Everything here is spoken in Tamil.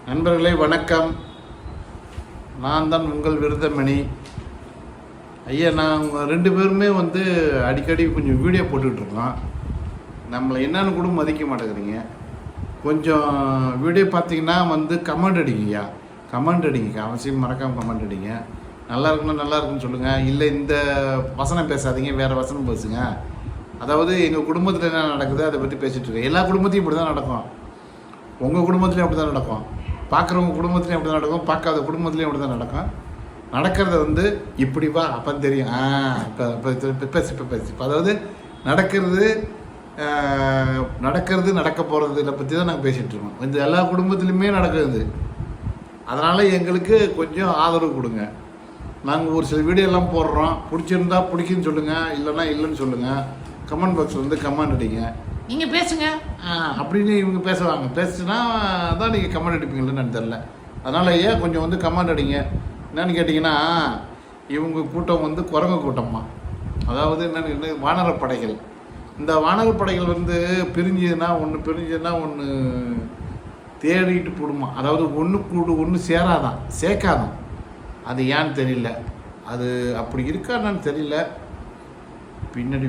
நண்பர்களே வணக்கம். நான் தான் உங்கள் விருதமணி ஐயா. நாங்கள் ரெண்டு பேருமே அடிக்கடி கொஞ்சம் வீடியோ போட்டுட்ருக்கோம். நம்மளை என்னன்னு கூட மதிக்க மாட்டேங்கிறீங்க. கொஞ்சம் வீடியோ பார்த்தீங்கன்னா கமெண்ட் அடிங்கய்யா. கமெண்ட் அடிங்க, அவசியம் மறக்காமல் கமெண்ட் அடிங்க. நல்லா இருக்குன்னா நல்லா இருக்குன்னு சொல்லுங்கள். இல்லை இந்த வசனம் பேசாதீங்க, வேறு வசனம் பேசுங்க. அதாவது எங்கள் குடும்பத்தில் என்ன நடக்குது அதை பற்றி பேசிகிட்டு இருக்கேன். எல்லா குடும்பத்தையும் இப்படி தான் நடக்கும். உங்கள் குடும்பத்துலேயும் அப்படி தான் நடக்கும், பார்க்குறவங்க குடும்பத்துலேயும் அப்படி தான் நடக்கும், பார்க்காத குடும்பத்துலேயும் அப்படி தான் நடக்கும். நடக்கிறத இப்படி வா அப்போ தெரியும். இப்போ பேசி அதாவது நடக்கிறது நடக்க போகிறது இதை பற்றி தான் நாங்கள் பேசிகிட்ருக்கோம். இந்த எல்லா குடும்பத்துலேயுமே நடக்குது. அதனால் எங்களுக்கு கொஞ்சம் ஆதரவு கொடுங்க. நாங்கள் ஒரு சில வீடியோலாம் போடுறோம். பிடிச்சிருந்தா பிடிக்குன்னு சொல்லுங்கள், இல்லைன்னா இல்லைன்னு சொல்லுங்கள். கமெண்ட் பாக்ஸில் கமெண்ட் அடிங்க. நீங்கள் பேசுங்க அப்படின்னு இவங்க பேசுவாங்க. பேசுனா தான் நீங்கள் கமெண்ட் அடிப்பீங்களேன்னு எனக்கு தெரில. அதனால் ஏன் கொஞ்சம் கமெண்ட் அடிங்க. என்னென்னு கேட்டிங்கன்னா, இவங்க கூட்டம் குரங்கு கூட்டம்மா. அதாவது என்னென்னு வானரப்படைகள். இந்த வானரப்படைகள் பிரிஞ்சுதுன்னா ஒன்று தேடிட்டு போடுமா. அதாவது ஒன்று சேராதான், சேர்க்காதான். அது ஏன்னு தெரியல. அது அப்படி இருக்கான்னு தெரியல. பின்னாடி